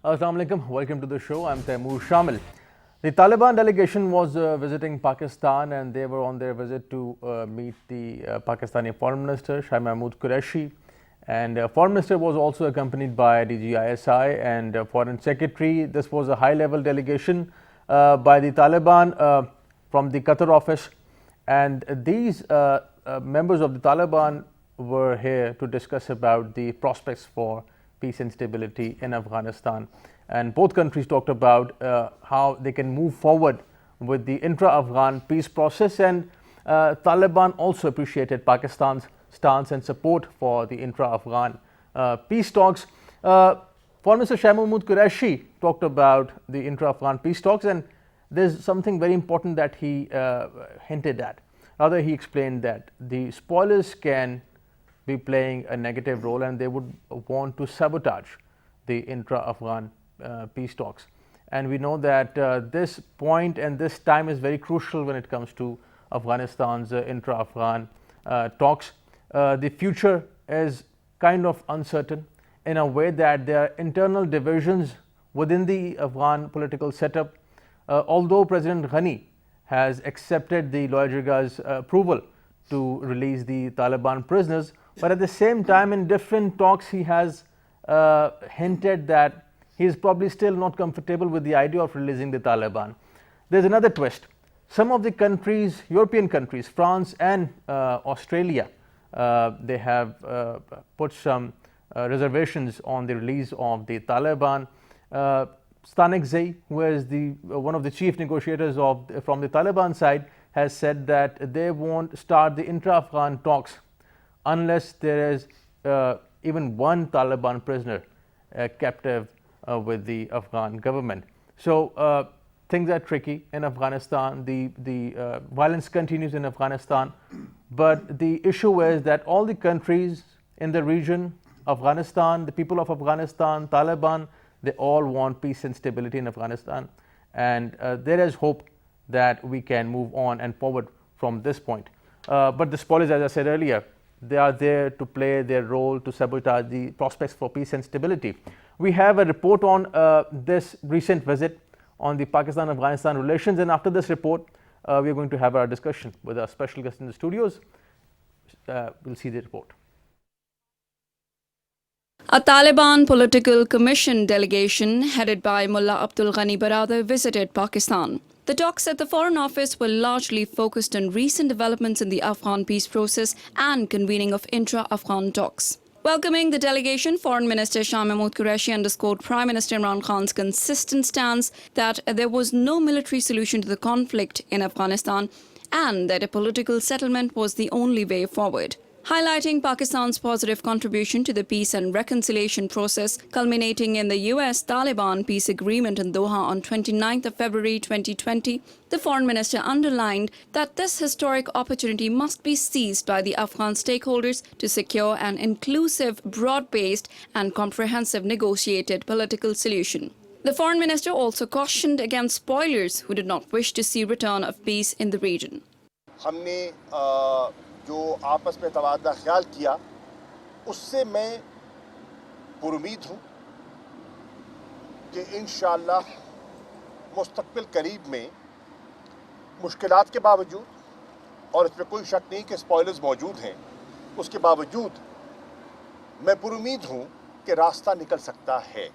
Assalamu alaikum. Welcome to the show. I'm Taimur Shamil. The Taliban delegation was visiting Pakistan, and they were on their visit to meet the Pakistani Foreign Minister Shah Mahmood Qureshi. And Foreign Minister was also accompanied by DGISI and Foreign Secretary. This was a high-level delegation by the Taliban from the Qatar office, and these members of the Taliban were here to discuss about the prospects for peace and stability in Afghanistan. And both countries talked about how they can move forward with the intra-Afghan peace process, and Taliban also appreciated Pakistan's stance and support for the intra-Afghan peace talks. Foreign Minister Shah Mahmood Qureshi talked about the intra-Afghan peace talks, and there's something very important that he hinted at. Rather, he explained that the spoilers can be playing a negative role, and they would want to sabotage the intra-Afghan peace talks. And we know that this point and this time is very crucial when it comes to Afghanistan's intra-Afghan talks. The future is kind of uncertain in a way that there are internal divisions within the Afghan political setup. Although President Ghani has accepted the Loya Jirga's approval to release the Taliban prisoners, but at the same time in different talks he has hinted that he is probably still not comfortable with the idea of releasing the Taliban. There's another twist. Some of the countries, European countries, France and Australia, they have put some reservations on the release of the Taliban. Stanikzai, who is one of the chief negotiators from the Taliban side, has said that they won't start the intra-Afghan talks unless there is even one Taliban prisoner captive with the Afghan government. So things are tricky in Afghanistan. The violence continues in Afghanistan, but the issue is that all the countries in the region, Afghanistan, the people of Afghanistan, Taliban, they all want peace and stability in Afghanistan, and there is hope that we can move on and forward from this point. But the spoilers, as I said earlier, they are there to play their role to sabotage the prospects for peace and stability. We have a report on this recent visit on the Pakistan-Afghanistan relations, and after this report, we are going to have our discussion with our special guest in the studios. We'll see the report. A Taliban political commission delegation headed by Mullah Abdul Ghani Baradar visited Pakistan. The talks at the Foreign Office were largely focused on recent developments in the Afghan peace process and convening of intra-Afghan talks. Welcoming the delegation, Foreign Minister Shah Mahmood Qureshi underscored Prime Minister Imran Khan's consistent stance that there was no military solution to the conflict in Afghanistan and that a political settlement was the only way forward. Highlighting Pakistan's positive contribution to the peace and reconciliation process, culminating in the US-Taliban peace agreement in Doha on 29th of February 2020, the Foreign Minister underlined that this historic opportunity must be seized by the Afghan stakeholders to secure an inclusive, broad-based and comprehensive negotiated political solution. The Foreign Minister also cautioned against spoilers who did not wish to see return of peace in the region. जो आपस में तबादला ख्याल किया उससे मैं पुरुमीद हूँ कि इंशाअल्लाह मुस्तक़बिल करीब में मुश्किलात के बावजूद और इसमें कोई शक नहीं कि स्पॉयलर्स मौजूद हैं उसके बावजूद मैं पुरुमीद हूँ कि रास्ता निकल सकता है.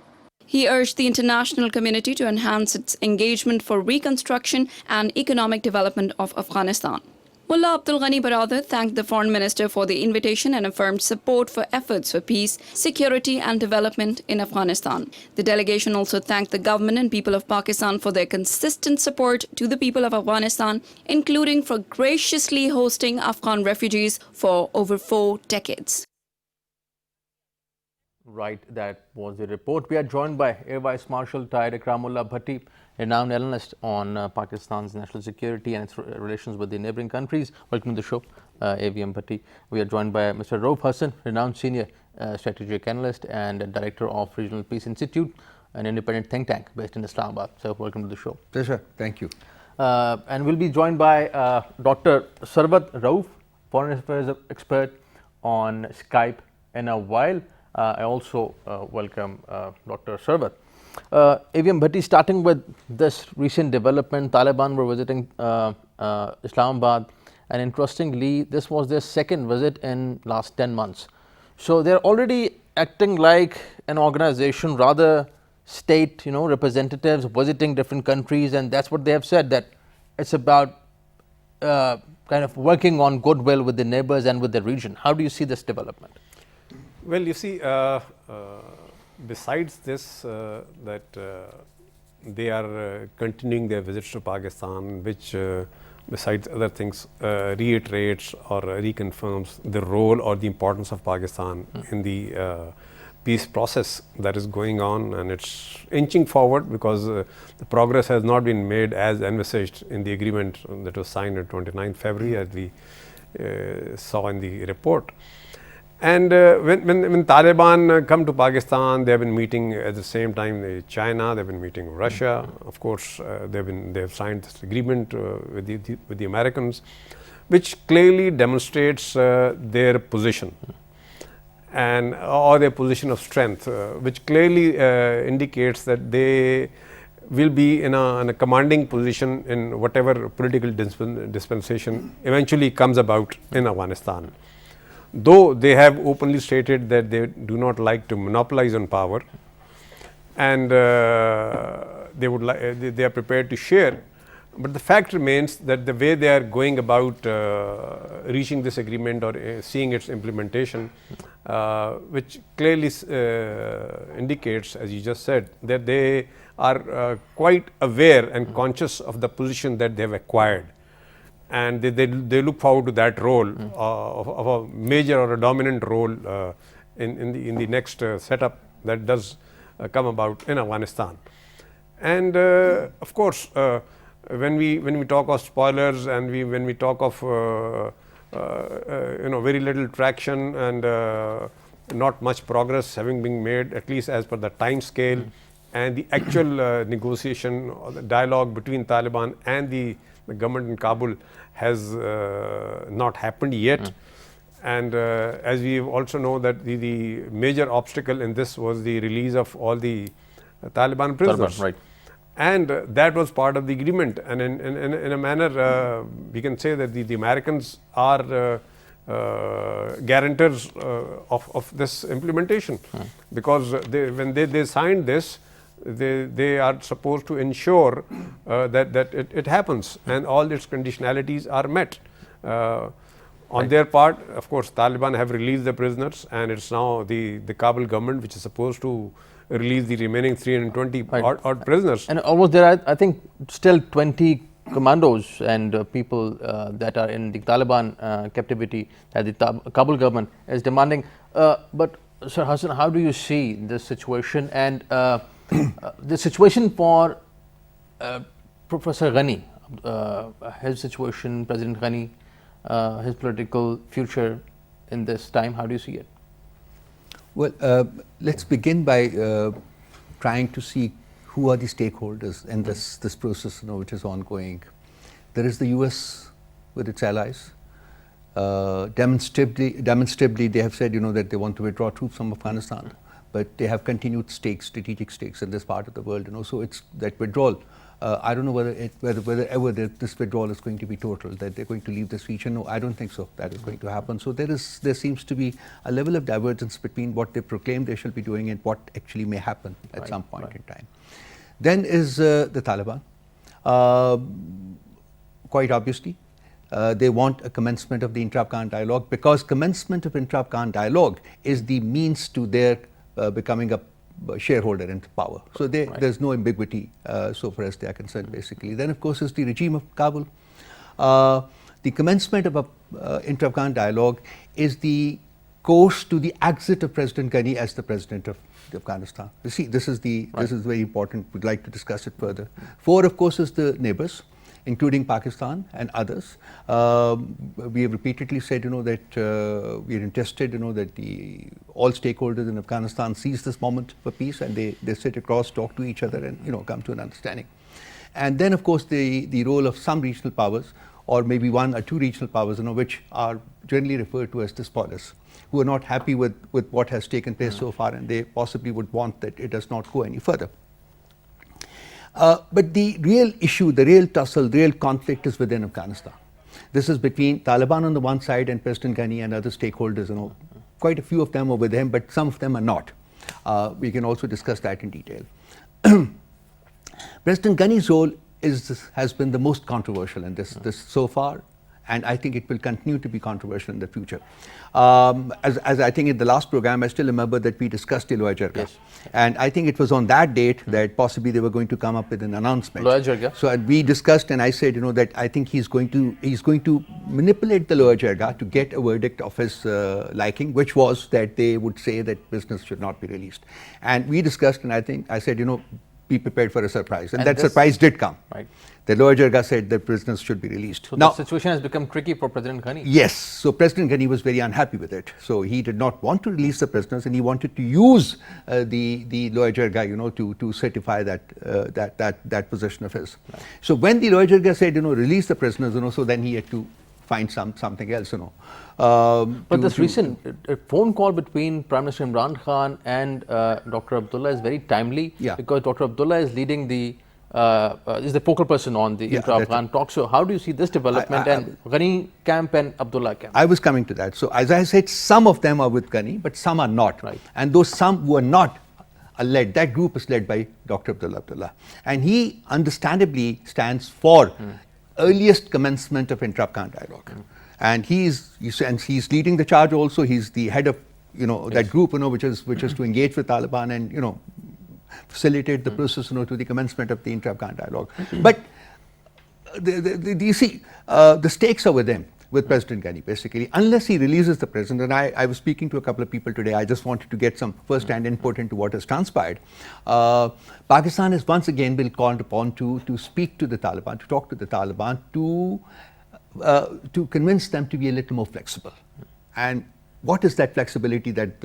He urged the international community to enhance its engagement for reconstruction and economic development of Afghanistan. Mullah Abdul Ghani Baradar thanked the Foreign Minister for the invitation and affirmed support for efforts for peace, security and development in Afghanistan. The delegation also thanked the government and people of Pakistan for their consistent support to the people of Afghanistan, including for graciously hosting Afghan refugees for over 4 decades. Right, that was the report. We are joined by Air Vice Marshal Tahir Ikramullah Bhatti, a renowned analyst on Pakistan's national security and its relations with the neighboring countries. Welcome to the show, AVM Bhatti. We are joined by Mr. Rauf Hassan, renowned senior strategic analyst and director of Regional Peace Institute, an independent think tank based in Islamabad. So, welcome to the show. Pleasure. Thank you. And we'll be joined by Dr. Sarwat Rauf, foreign affairs expert on Skype in a while. I also welcome Dr. Sarwat. AVM Bhatti, starting with this recent development, Taliban were visiting Islamabad, and interestingly, this was their second visit in last 10 months. So they're already acting like an organization, rather state, representatives visiting different countries, and that's what they have said, that it's about kind of working on goodwill with the neighbors and with the region. How do you see this development? Well, you see, besides this, that they are continuing their visits to Pakistan, which besides other things reiterates or reconfirms the role or the importance of Pakistan in the peace process that is going on, and it's inching forward because the progress has not been made as envisaged in the agreement that was signed on 29th February, as we saw in the report. And when Taliban come to Pakistan, they have been meeting at the same time China, they have been meeting Russia. Of course, they have signed this agreement with the Americans, which clearly demonstrates their position and or their position of strength, which clearly indicates that they will be in a commanding position in whatever political dispensation eventually comes about in Afghanistan. Though they have openly stated that they do not like to monopolize on power, and they are prepared to share, but the fact remains that the way they are going about reaching this agreement or seeing its implementation, which clearly indicates, as you just said, that they are quite aware and conscious of the position that they have acquired. And they look forward to that role of a major or a dominant role in the next setup that does come about in Afghanistan. And of course, when we talk of spoilers and when we talk of very little traction and not much progress having been made, at least as per the time scale and the actual negotiation or the dialogue between Taliban and the government in Kabul has not happened yet. And as we also know that the major obstacle in this was the release of all the Taliban prisoners. Right. And that was part of the agreement. And in a manner, we can say that the Americans are guarantors of this implementation, because when they signed this, they are supposed to ensure that it happens and all its conditionalities are met. On their part, of course, Taliban have released the prisoners, and it's now the Kabul government which is supposed to release the remaining 320 odd prisoners. And almost there are, I think, still 20 commandos and people that are in the Taliban captivity that the Kabul government is demanding. But Sir Hassan, how do you see this situation and the situation for Professor Ghani, his situation, President Ghani, his political future in this time? How do you see it? Well, let's begin by trying to see who are the stakeholders in this process, which is ongoing. There is the US with its allies. Demonstrably, they have said, that they want to withdraw troops from Afghanistan, but they have continued strategic stakes in this part of the world. So it's that withdrawal. I don't know whether ever this withdrawal is going to be total, that they're going to leave this region. No, I don't think so. That is going to happen. So there seems to be a level of divergence between what they proclaim they shall be doing and what actually may happen at some point in time. Then is the Taliban. Quite obviously, they want a commencement of the intra-Afghan dialogue, because commencement of intra-Afghan dialogue is the means to their becoming a shareholder into power. So there's no ambiguity so far as they are concerned, basically. Then, of course, is the regime of Kabul. The commencement of an intra-Afghan dialogue is the course to the exit of President Ghani as the president of Afghanistan. You see, this is very important. We'd like to discuss it further. 4, of course, is the neighbors, including Pakistan and others. We have repeatedly said, that we are interested, that all stakeholders in Afghanistan seize this moment for peace, and they sit across, talk to each other, and come to an understanding. And then, of course, the role of some regional powers, or maybe 1 or 2 regional powers, which are generally referred to as the spoilers, who are not happy with what has taken place so far, and they possibly would want that it does not go any further. But the real issue, the real tussle, the real conflict is within Afghanistan. This is between Taliban on the one side and President Ghani and other stakeholders. You know, quite a few of them are with him, but some of them are not. We can also discuss that in detail. President Ghani's role has been the most controversial in this so far, and I think it will continue to be controversial in the future. As I think in the last program, I still remember that we discussed the Loya Jirga. Yes. And I think it was on that date that possibly they were going to come up with an announcement. Loya Jirga. So we discussed, and I said, you know, that I think he's going to manipulate the Loya Jirga to get a verdict of his liking, which was that they would say that prisoners should not be released. And we discussed, and I said, you know, be prepared for a surprise. And that surprise did come. Right. The Loya Jirga said that prisoners should be released. So the situation has become tricky for President Ghani. Yes. So President Ghani was very unhappy with it. So he did not want to release the prisoners, and he wanted to use the Loya Jirga, you know, to certify that position of his. Right. So when the Loya Jirga said, you know, release the prisoners, you know, so then he had to find something else, you know. But this recent phone call between Prime Minister Imran Khan and Dr. Abdullah is very timely, because Dr. Abdullah is leading is the focal person on the intra-Afghan talks. So how do you see this development and Ghani camp and Abdullah camp? I was coming to that. So as I said, some of them are with Ghani, but some are not. Right. And those some who are not are led, that group is led by Dr. Abdullah. And he understandably stands for earliest commencement of intra-Afghan dialogue. And he's leading the charge also. He's the head of, you know, that group, you know, which is to engage with Taliban and, you know, facilitate the process, you know, to the commencement of the intra-Afghan dialogue. But you see, the stakes are with him, with President Ghani, basically, unless he releases the president. And I was speaking to a couple of people today. I just wanted to get some first-hand input into what has transpired. Pakistan has once again been called upon to speak to the Taliban, to talk to the Taliban, to convince them to be a little more flexible. And what is that flexibility that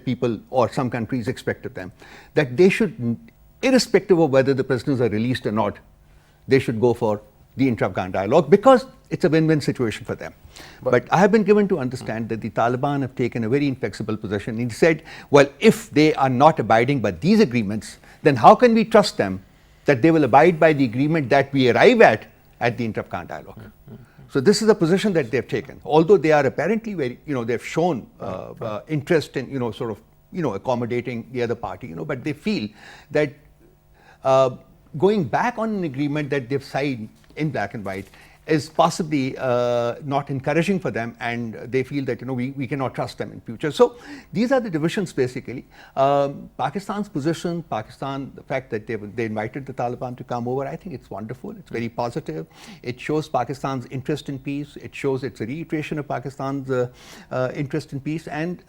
people or some countries expect of them? That they should, irrespective of whether the prisoners are released or not, they should go for the intra-Afghan dialogue, because it's a win-win situation for them. But I have been given to understand that the Taliban have taken a very inflexible position. He said, well, if they are not abiding by these agreements, then how can we trust them that they will abide by the agreement that we arrive at the intra-Afghan dialogue? So this is a position that they've taken. Although they are apparently very, you know, they've shown interest in, you know, sort of, you know, accommodating the other party, you know, but they feel that going back on an agreement that they've signed in black and white is possibly not encouraging for them, and they feel that, you know, we cannot trust them in future. So these are the divisions, basically. Pakistan's position, the fact that they invited the Taliban to come over, I think it's wonderful. It's very positive. It shows Pakistan's interest in peace. It shows it's a reiteration of Pakistan's interest in peace, and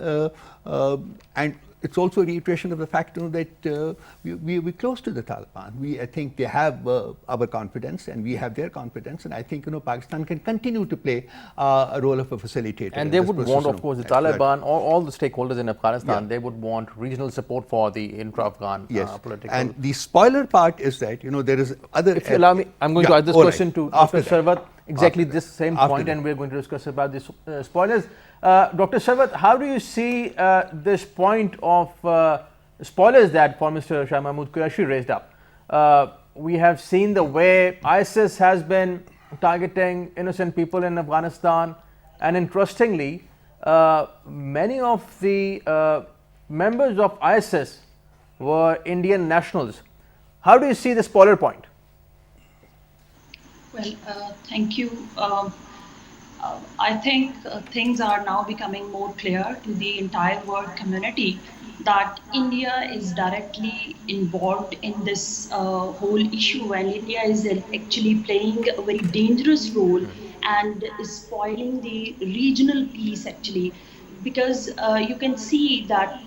it's also a reiteration of the fact, you know, that we're close to the Taliban. I think they have our confidence, and we have their confidence, and I think, you know, Pakistan can continue to play a role of a facilitator. And they would want, of course, the Taliban, all the stakeholders in Afghanistan, they would want regional support for the intra-Afghan political. And the spoiler part is that, you know, there is other. If you allow me, I'm going to ask this question to Dr. Sarwat, exactly this same point, and we're going to discuss about the spoilers. Dr. Sarwat, how do you see this point of spoilers that former Mr. Shah Mahmood Qureshi raised up? We have seen the way ISIS has been targeting innocent people in Afghanistan, and interestingly, many of the members of ISIS were Indian nationals. How do you see the spoiler point? Well, thank you. I think things are now becoming more clear to the entire world community that India is directly involved in this whole issue, and India is actually playing a very dangerous role and is spoiling the regional peace, actually. Because you can see that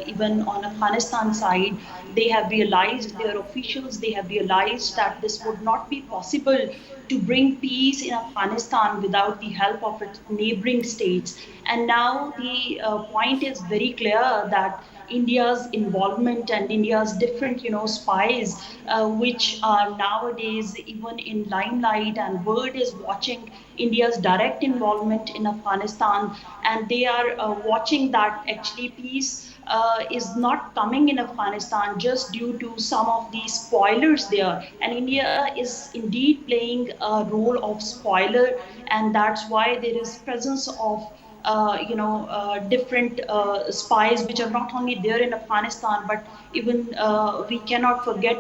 even on Afghanistan side, they have realized, their officials, they have realized that this would not be possible to bring peace in Afghanistan without the help of its neighboring states. And now the point is very clear that India's involvement and India's different, spies, which are nowadays even in limelight, and world is watching India's direct involvement in Afghanistan, and they are watching that actually peace is not coming in Afghanistan just due to some of these spoilers there. And India is indeed playing a role of spoiler, and that's why there is presence of different spies which are not only there in Afghanistan, but even we cannot forget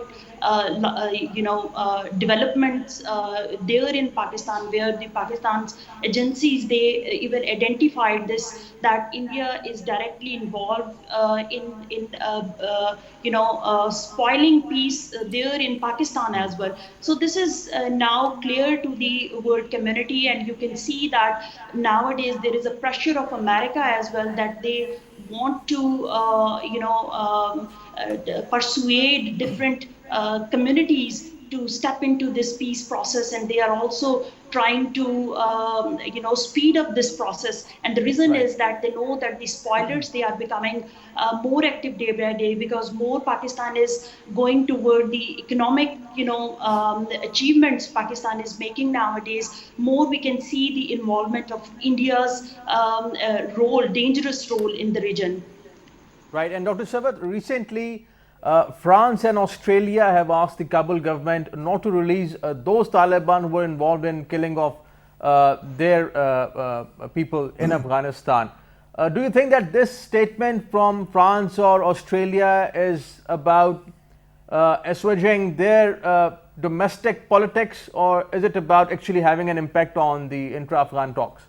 developments there in Pakistan, where the Pakistan's agencies, they even identified this, that India is directly involved in spoiling peace there in Pakistan as well. So this is now clear to the world community, and you can see that nowadays there is a pressure of America as well, that they want to persuade different communities to step into this peace process, and they are also trying to speed up this process. And the reason is that they know that the spoilers, they are becoming more active day by day, because more Pakistan is going toward the economic achievements Pakistan is making nowadays. More we can see the involvement of India's dangerous role in the region. Right, and Dr. Sawat, recently France and Australia have asked the Kabul government not to release those Taliban who were involved in killing of their people in Afghanistan. Do you think that this statement from France or Australia is about assuaging their domestic politics, or is it about actually having an impact on the intra-Afghan talks?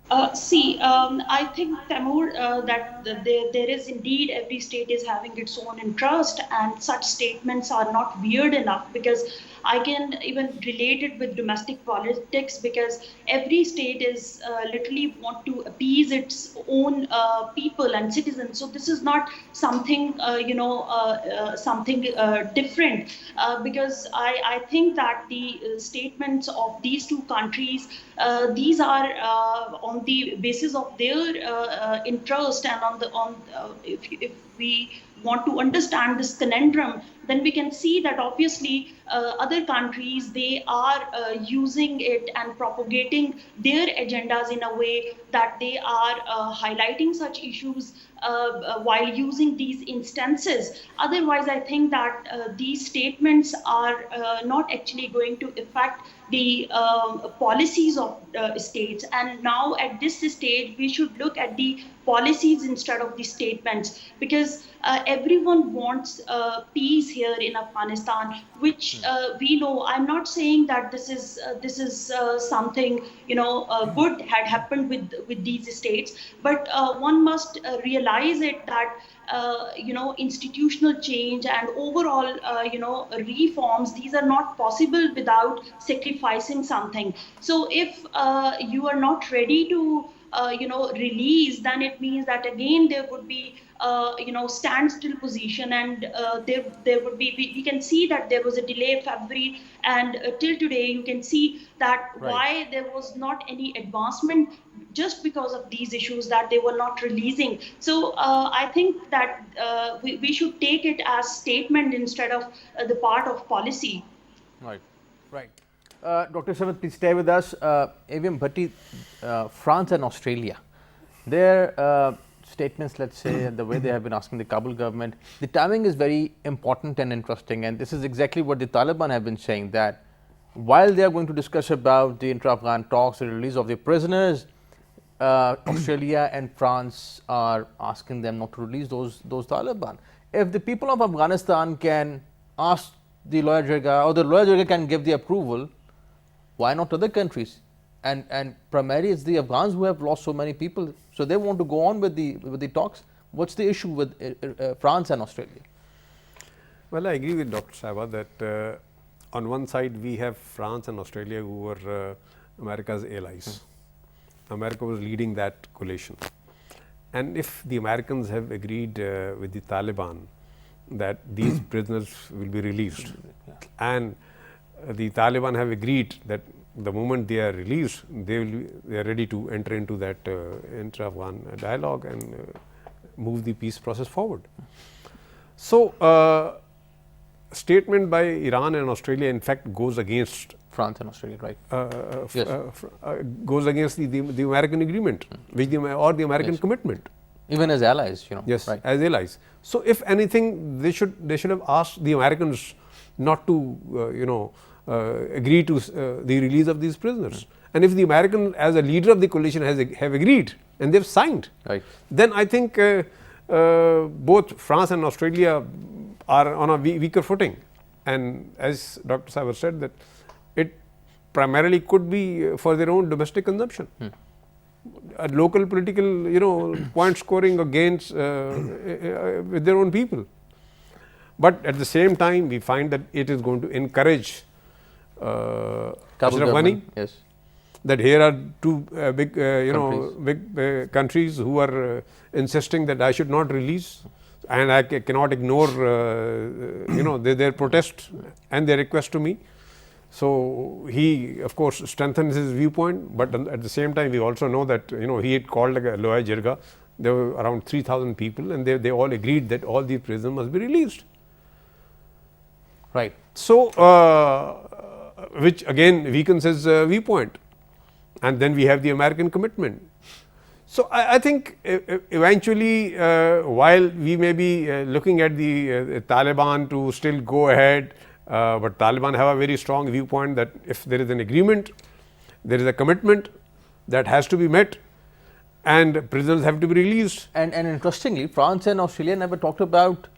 I think, Taimur, that there is indeed, every state is having its own interest, and such statements are not weird enough, because I can even relate it with domestic politics, because every state is literally want to appease its own people and citizens. So this is not something, something different, because I think that the statements of these two countries, these are on the basis of their interest, and if we want to understand this conundrum, then we can see that obviously other countries, they are using it and propagating their agendas in a way that they are highlighting such issues while using these instances. Otherwise, I think that these statements are not actually going to affect the policies of states. And now at this stage, we should look at the policies instead of the statements, because everyone wants peace here in Afghanistan, which we know. I'm not saying that this is something good had happened with these states, but one must realize it that institutional change and overall reforms, these are not possible without sacrificing something. So if you are not ready to release, then it means that again there would be standstill position, and there would be, we can see that there was a delay February, and till today you can see that why there was not any advancement, just because of these issues that they were not releasing. So I think that we should take it as statement instead of the part of policy. Right. Dr. Sawat, please stay with us. AVM Bhatti, France and Australia, their statements, let's say, and the way they have been asking the Kabul government, the timing is very important and interesting, and this is exactly what the Taliban have been saying, that while they are going to discuss about the intra-Afghan talks, the release of the prisoners, Australia and France are asking them not to release those Taliban. If the people of Afghanistan can ask the Loya Jirga, or the Loya Jirga can give the approval, why not other countries? And primarily it's the Afghans who have lost so many people, so they want to go on with the talks. What's the issue with France and Australia? Well, I agree with Dr. Sawat that on one side we have France and Australia, who were America's allies. America was leading that coalition, and if the Americans have agreed with the Taliban that these prisoners will be released, and the Taliban have agreed that the moment they are released, they are ready to enter into that intra-Afghan dialogue and move the peace process forward. So, statement by Iran and Australia in fact goes against France and Australia, right? Yes. Goes against the American agreement, which or the American Yes. commitment. Even as allies, you know. Yes, right. as allies. So, if anything, they should have asked the Americans not to agree to the release of these prisoners. And if the American, as a leader of the coalition, have agreed and they've signed, Right. then I think both France and Australia are on a weaker footing. And as Dr. Saber said, that it primarily could be for their own domestic consumption. A local political, point scoring or gains with their own people. But at the same time, we find that it is going to encourage Kabul Ashraf Ghani, government, yes. that here are two big, Countries. big countries who are insisting that I should not release, and I cannot ignore, their protest and their request to me. So he, of course, strengthens his viewpoint, but at the same time, we also know that he had called like a Loya Jirga. There were around 3,000 people, and they all agreed that all these prisoners must be released. Right. So, which again weakens his viewpoint, and then we have the American commitment. So, I think eventually, while we may be looking at the Taliban to still go ahead, but Taliban have a very strong viewpoint that if there is an agreement, there is a commitment that has to be met, and prisoners have to be released. And interestingly, France and Australia never talked about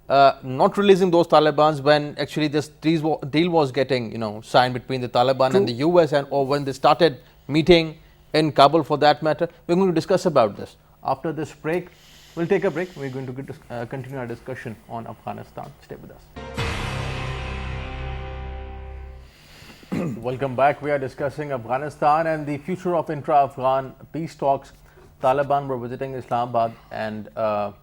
not releasing those Talibans when actually this deal was getting signed between the Taliban and the US, and or when they started meeting in Kabul for that matter. We're going to discuss about this. After this break, we'll take a break. We're going to continue our discussion on Afghanistan. Stay with us. Welcome back. We are discussing Afghanistan and the future of intra-Afghan peace talks. Taliban were visiting Islamabad, and a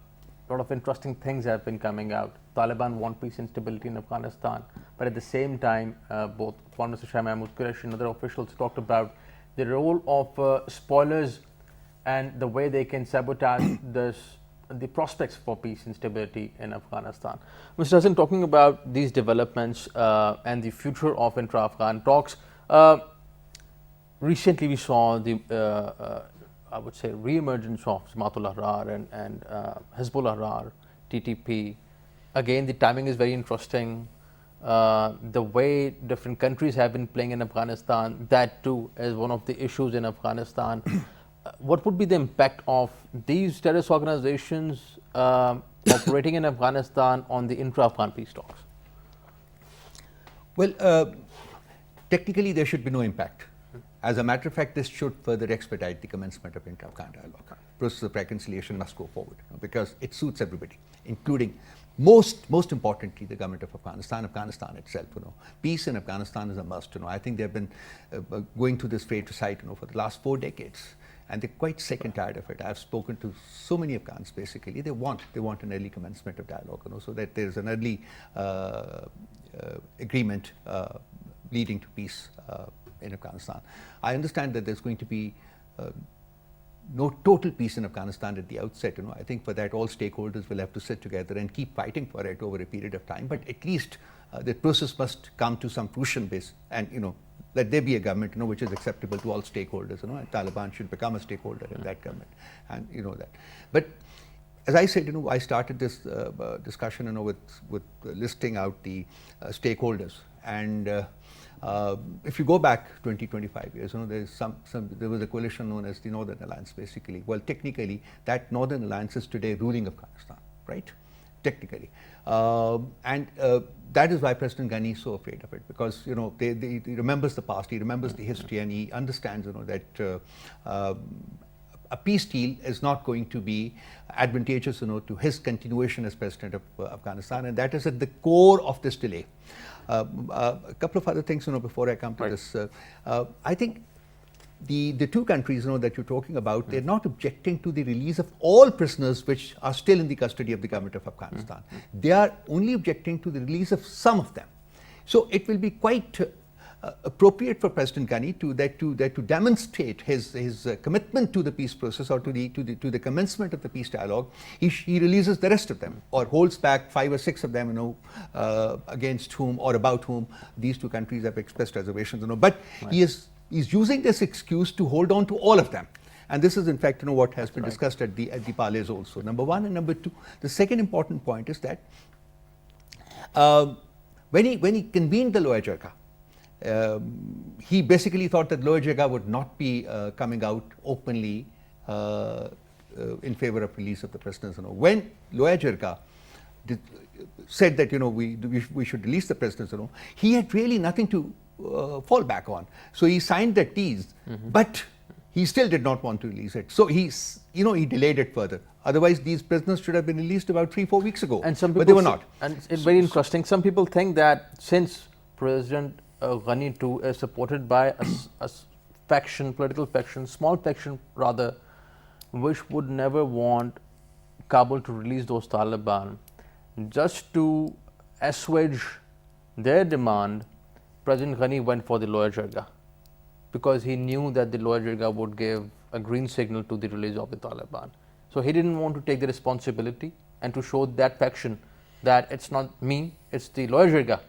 lot of interesting things have been coming out. Taliban want peace and stability in Afghanistan, but at the same time, both Foreign Minister Shah Mahmood Qureshi and other officials talked about the role of spoilers and the way they can sabotage the prospects for peace and stability in Afghanistan. Mr. Hassan, talking about these developments and the future of intra-Afghan talks, recently we saw the I would say re-emergence of Jamaat-ul Ahrar and Hizbul Ahrar, TTP. Again, the timing is very interesting. The way different countries have been playing in Afghanistan, that too is one of the issues in Afghanistan. What would be the impact of these terrorist organizations operating in Afghanistan on the intra-Afghan peace talks? Well, technically there should be no impact. As a matter of fact, this should further expedite the commencement of intra-Afghan dialogue. Process of reconciliation must go forward because it suits everybody, including most importantly the government of Afghanistan itself. Peace in Afghanistan is a must. I think they've been going through this fratricide for the last 4 decades, and they're quite sick and tired of it. I've spoken to so many Afghans. Basically, they want an early commencement of dialogue, so that there's an early agreement leading to peace in Afghanistan. I understand that there's going to be no total peace in Afghanistan at the outset. I think for that all stakeholders will have to sit together and keep fighting for it over a period of time. But at least the process must come to some fruition base, and let there be a government which is acceptable to all stakeholders. And Taliban should become a stakeholder in that government, and that. But as I said, I started this discussion with listing out the stakeholders, and if you go back 20-25 years, there was a coalition known as the Northern Alliance, basically. Well, technically, that Northern Alliance is today ruling Afghanistan, right? Technically, and that is why President Ghani is so afraid of it, because he remembers the past, he remembers the history, and he understands that a peace deal is not going to be advantageous to his continuation as president of Afghanistan, and that is at the core of this delay. A couple of other things before I come to this. I think the two countries that you're talking about, they're not objecting to the release of all prisoners which are still in the custody of the government of Afghanistan. They are only objecting to the release of some of them. So it will be quite appropriate for President Ghani to demonstrate his commitment to the peace process or to the commencement of the peace dialogue. He releases the rest of them or holds back 5 or 6 of them, against whom or about whom these two countries have expressed reservations. But right. He's using this excuse to hold on to all of them. And this is, in fact, what has been discussed at the parleys also. Number one, and number two, the second important point is that when he convened the Loya Jirga, he basically thought that Loya Jirga would not be coming out openly in favor of release of the prisoners. When Loya Jirga said that we should release the prisoners, he had really nothing to fall back on. So he signed the T's, but he still did not want to release it. So he delayed it further. Otherwise, these prisoners should have been released about 3-4 weeks ago. And some people but they were not. And it's very interesting. Some people think that since President Ghani too is supported by a faction, political faction, small faction rather, which would never want Kabul to release those Taliban, just to assuage their demand, President Ghani went for the Loya Jirga, because he knew that the Loya Jirga would give a green signal to the release of the Taliban. So he didn't want to take the responsibility and to show that faction that it's not me, it's the Loya Jirga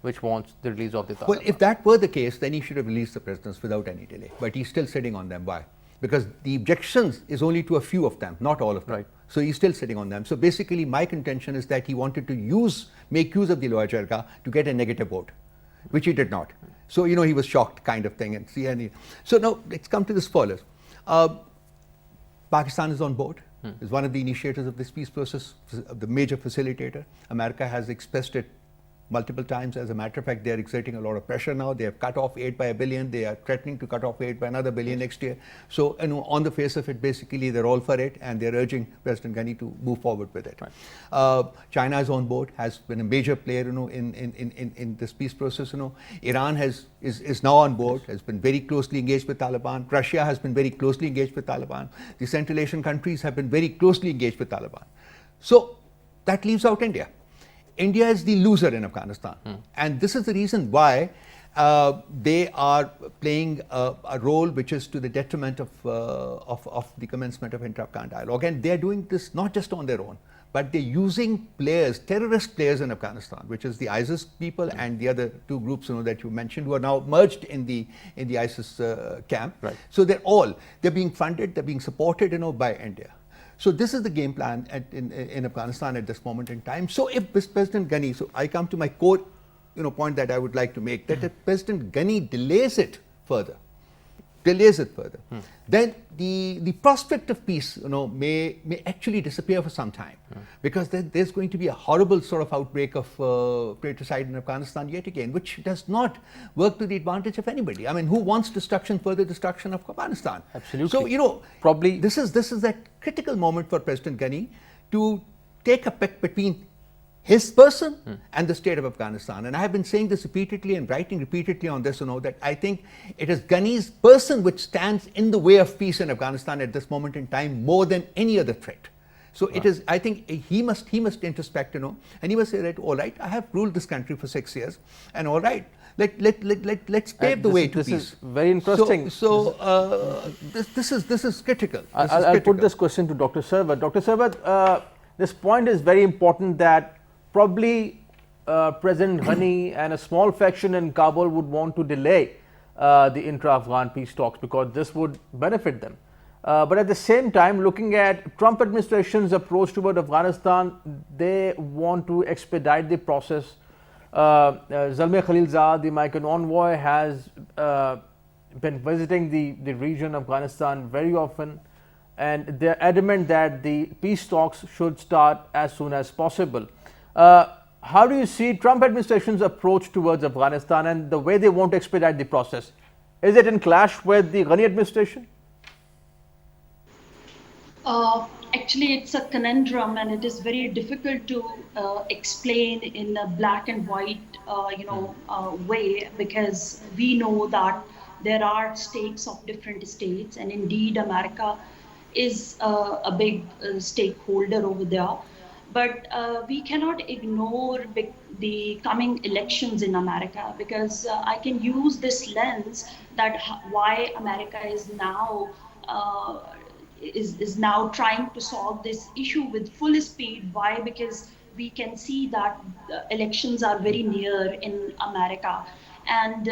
which wants the release of the Taliban. Well, if that were the case, then he should have released the prisoners without any delay. But he's still sitting on them. Why? Because the objections is only to a few of them, not all of them. Right. So he's still sitting on them. So basically, my contention is that he wanted to make use of the Loya Jirga to get a negative vote, which he did not. So, he was shocked kind of thing. So now, let's come to the spoilers. Pakistan is on board. Is one of the initiators of this peace process, the major facilitator. America has expressed it multiple times. As a matter of fact, they are exerting a lot of pressure now. They have cut off aid by $1 billion. They are threatening to cut off aid by another $1 billion next year. So, on the face of it, basically, they're all for it, and they're urging President Ghani to move forward with it. Right. China is on board, has been a major player, in this peace process. Iran is now on board, has been very closely engaged with Taliban. Russia has been very closely engaged with Taliban. The Central Asian countries have been very closely engaged with Taliban. So that leaves out India. India is the loser in Afghanistan. And this is the reason why they are playing a role which is to the detriment of the commencement of inter-Afghan dialogue. And they're doing this not just on their own, but they're using terrorist players in Afghanistan, which is the ISIS people and the other two groups that you mentioned, who are now merged in the ISIS camp. Right. So they're being funded, they're being supported by India. So this is the game plan in Afghanistan at this moment in time. So if President Ghani, so I come to my core point that I would like to make, that if President Ghani delays it further, then the prospect of peace may actually disappear for some time, because there's going to be a horrible sort of outbreak of fratricide in Afghanistan yet again, which does not work to the advantage of anybody. I mean, who wants further destruction of Afghanistan? Absolutely. So probably this is that critical moment for President Ghani to take a pick between his person and the state of Afghanistan. And I have been saying this repeatedly and writing repeatedly on this, that I think it is Ghani's person which stands in the way of peace in Afghanistan at this moment in time more than any other threat. So it is, I think he must introspect, and he must say that, all right, I have ruled this country for 6 years, and all right, let's pave the way to peace. This is very interesting. This is critical. I'll put this question to Dr. Sarwat. Dr. Sarwat, this point is very important, that probably President Ghani and a small faction in Kabul would want to delay the intra-Afghan peace talks, because this would benefit them. But at the same time, looking at Trump administration's approach toward Afghanistan, they want to expedite the process. Zalmay Khalilzad, the American envoy, has been visiting the region of Afghanistan very often, and they're adamant that the peace talks should start as soon as possible. How do you see Trump administration's approach towards Afghanistan and the way they want to expedite the process? Is it in clash with the Ghani administration? Actually, it's a conundrum, and it is very difficult to explain in a black and white, way, because we know that there are stakes of different states, and indeed, America is a big stakeholder over there. But we cannot ignore the coming elections in America, because I can use this lens that why America is now is now trying to solve this issue with full speed. Why? Because we can see that the elections are very near in America. And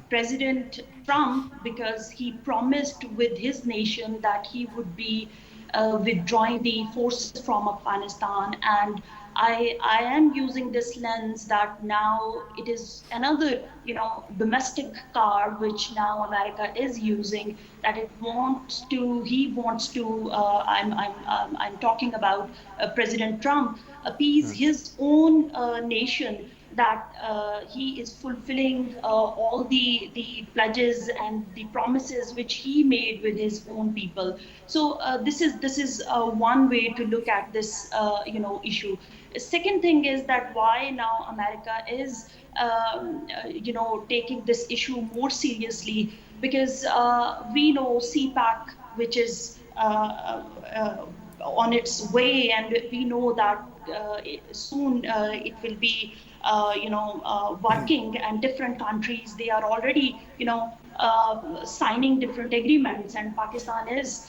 President Trump, because he promised with his nation that he would be withdrawing the forces from Afghanistan. And I am using this lens that now it is another, domestic card which now America is using, that he wants to, I'm talking about President Trump, appease his own nation, that he is fulfilling all the pledges and the promises which he made with his own people. So this is one way to look at this issue. Second thing is that why now America is taking this issue more seriously, because we know CPAC, which is on its way, and we know that soon it will be working, and different countries, they are already signing different agreements, and Pakistan is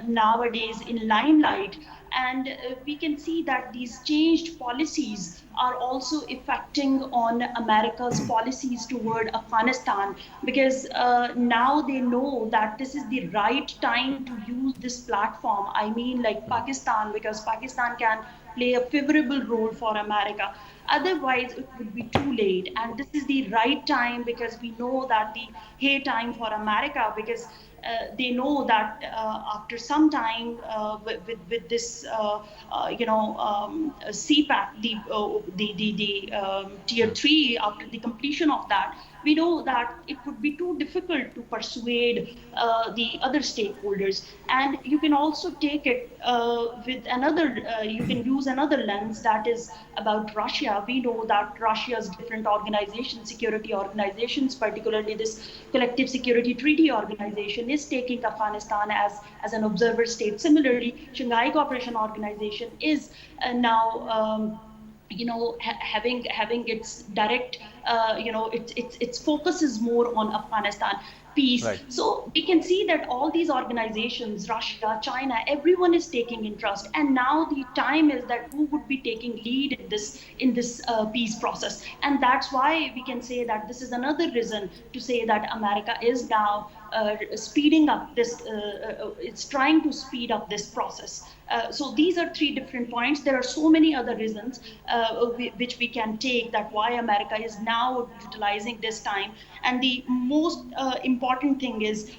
nowadays in limelight. And we can see that these changed policies are also affecting on America's policies toward Afghanistan, because now they know that this is the right time to use this platform. I mean, like Pakistan, because Pakistan can play a favorable role for America. Otherwise, it would be too late. And this is the right time, because we know that the hay time for America, because they know that after some time with this CPAC, the tier 3, after the completion of that, we know that it would be too difficult to persuade the other stakeholders. And you can also take it with another, you can use another lens, that is about Russia. We know that Russia's different organizations, security organizations, particularly this Collective Security Treaty Organization, is taking Afghanistan as an observer state. Similarly, Shanghai Cooperation Organization is now having its direct, its focus is more on Afghanistan peace. Right. So we can see that all these organizations, Russia, China, everyone is taking interest, and now the time is that who would be taking lead in this peace process. And that's why we can say that this is another reason to say that America is now speeding up this, it's trying to speed up this process. So these are three different points. There are so many other reasons which we can take, that why America is now utilizing this time. And the most important thing is,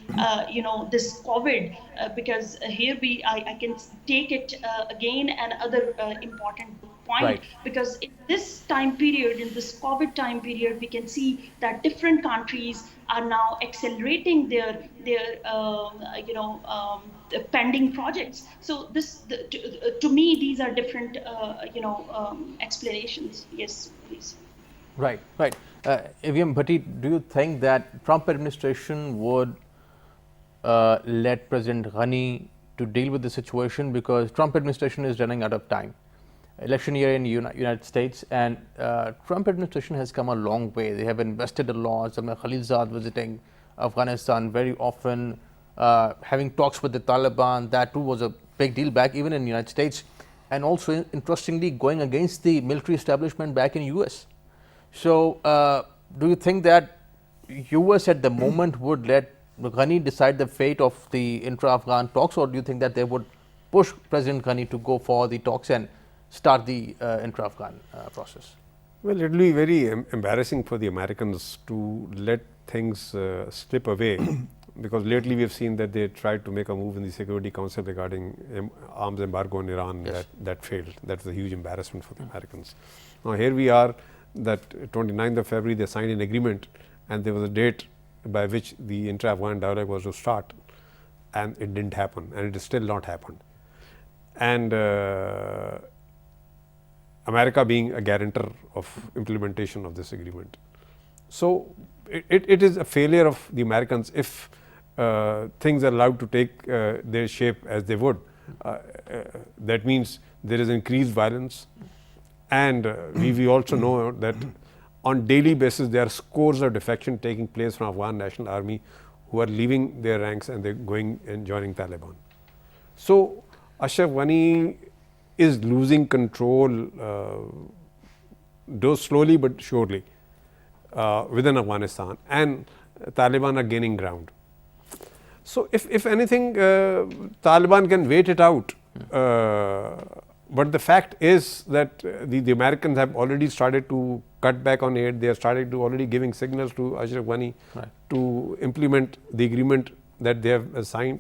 this COVID, because here I can take it again, another important point, Right. because in this time period, in this COVID time period, we can see that different countries are now accelerating their pending projects. So to me, these are different explanations. Yes, please. Right, right. AVM Bhatti, do you think that Trump administration would let President Ghani to deal with the situation, because Trump administration is running out of time? Election year in the United States, and Trump administration has come a long way. They have invested a lot. Khalilzad visiting Afghanistan very often, having talks with the Taliban. That too was a big deal back even in the United States, and also interestingly going against the military establishment back in US. So do you think that US at the moment would let Ghani decide the fate of the intra-Afghan talks, or do you think that they would push President Ghani to go for the talks and start the intra-Afghan process? Well, it will be very embarrassing for the Americans to let things slip away because lately we have seen that they tried to make a move in the Security Council regarding arms embargo on Iran. Yes. That failed. That was a huge embarrassment for the Americans. Now here we are, that 29th of February they signed an agreement, and there was a date by which the intra-Afghan dialogue was to start, and it didn't happen, and it is still not happened. And America being a guarantor of implementation of this agreement. So it is a failure of the Americans if things are allowed to take their shape as they would. That means there is increased violence, and we also know that on daily basis there are scores of defection taking place from Afghan National Army who are leaving their ranks and they're going and joining Taliban. So Ashraf Ghani is losing control, though slowly but surely, within Afghanistan, and Taliban are gaining ground. So if anything, Taliban can wait it out. But the fact is that the Americans have already started to cut back on aid. They are started to already giving signals to Ashraf Ghani to implement the agreement that they have signed.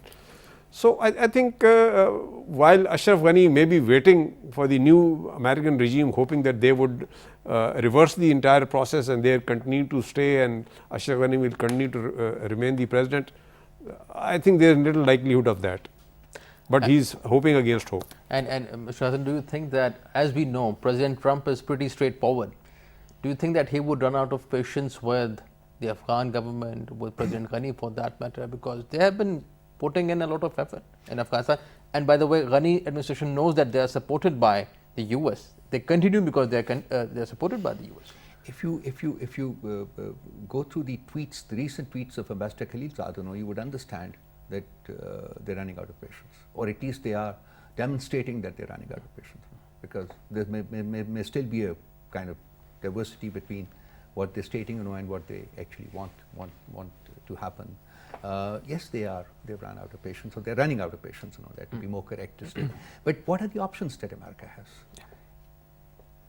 So I think while Ashraf Ghani may be waiting for the new American regime, hoping that they would reverse the entire process and they continue to stay and Ashraf Ghani will continue to remain the president, I think there is little likelihood of that. But he's hoping against hope. And Mr. Hassan, do you think that, as we know, President Trump is pretty straightforward? Do you think that he would run out of patience with the Afghan government, with President Ghani for that matter? Because they have been putting in a lot of effort in Afghanistan. And by the way, Ghani administration knows that they are supported by the US. They continue because they are supported by the US. If you go through the tweets, the recent tweets of Ambassador Khalilzad, you would understand that they're running out of patience, or at least they are demonstrating that they're running out of patience, because there may still be a kind of diversity between what they're stating, and what they actually want to happen. Yes, they've run out of patience, or they're running out of patience. That would be more correct to say. But what are the options that America has?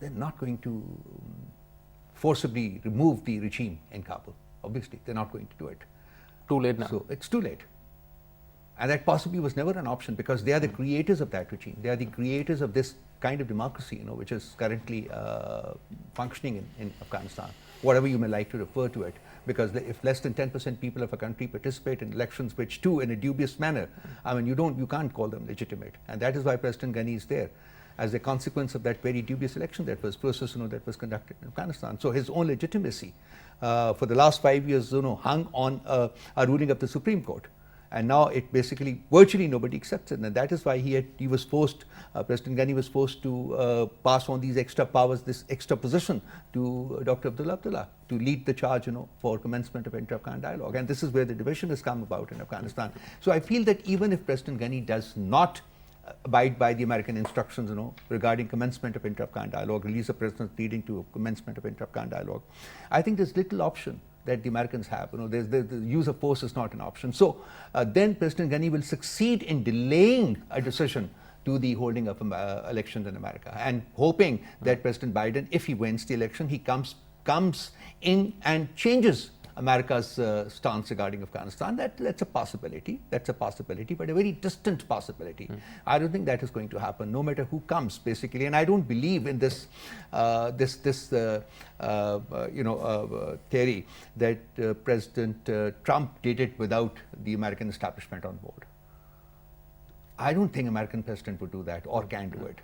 They're not going to forcibly remove the regime in Kabul. Obviously, they're not going to do it. Too late now. So it's too late. And that possibly was never an option, because they are the creators of that regime. They are the creators of this kind of democracy, which is currently functioning in Afghanistan, whatever you may like to refer to it. Because if less than 10% people of a country participate in elections, which too in a dubious manner, you can't call them legitimate. And that is why President Ghani is there, as a consequence of that very dubious election that was that was conducted in Afghanistan. So his own legitimacy for the last 5 years, hung on a ruling of the Supreme Court. And now it basically, virtually nobody accepts it. And that is why he was forced, President Ghani was forced to pass on these extra powers, this extra position to Dr. Abdullah to lead the charge, for commencement of inter-Afghan dialogue. And this is where the division has come about in Afghanistan. So I feel that even if President Ghani does not abide by the American instructions, regarding commencement of inter-Afghan dialogue, release of prisoners leading to commencement of inter-Afghan dialogue, I think there's little option that the Americans have. The use of force is not an option. So then President Ghani will succeed in delaying a decision to the holding of elections in America, and hoping that President Biden, if he wins the election, he comes in and changes America's stance regarding Afghanistan. That's a possibility. That's a possibility, but a very distant possibility. I don't think that is going to happen, no matter who comes, basically. And I don't believe in this theory that President Trump did it without the American establishment on board. I don't think American president would do that or can do it.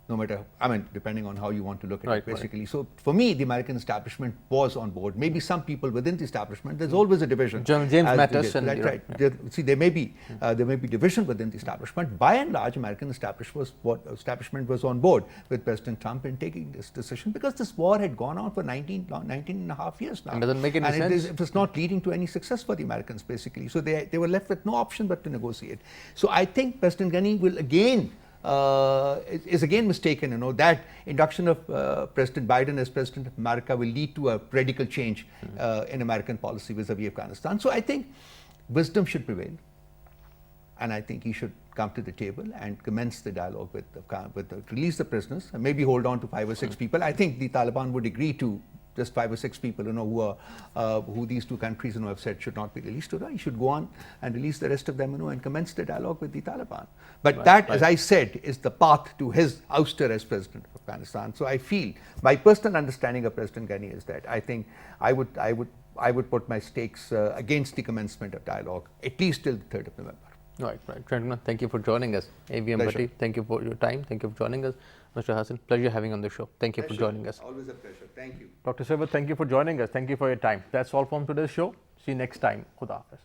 No matter, depending on how you want to look at it, basically. Right. So for me, the American establishment was on board. Maybe some people within the establishment, there's always a division. General James Mattis. Right. Yeah. See, there may be division within the establishment. By and large, American establishment was on board with President Trump in taking this decision, because this war had gone on for 19 and a half years now. And doesn't make any sense. It was not leading to any success for the Americans, basically. So they were left with no option but to negotiate. So I think President Ghani will again is again mistaken, that induction of President Biden as President of America will lead to a radical change in American policy vis-a-vis Afghanistan. So I think wisdom should prevail, and I think he should come to the table and commence the dialogue with release the prisoners, and maybe hold on to 5 or 6 people. I think the Taliban would agree to just 5 or 6 people, who these two countries, have said should not be released. He should go on and release the rest of them, and commence the dialogue with the Taliban. But as I said, is the path to his ouster as president of Afghanistan. So I feel, my personal understanding of President Ghani is that I think I would put my stakes against the commencement of dialogue, at least till the 3rd of November. Right. Gentlemen, thank you for joining us. AVM Bhatti, thank you for your time. Thank you for joining us. Mr. Hassan, pleasure having on the show. Thank you for joining us. Always a pleasure. Thank you. Dr. Sarwar, thank you for joining us. Thank you for your time. That's all from today's show. See you next time. Khuda Hafiz.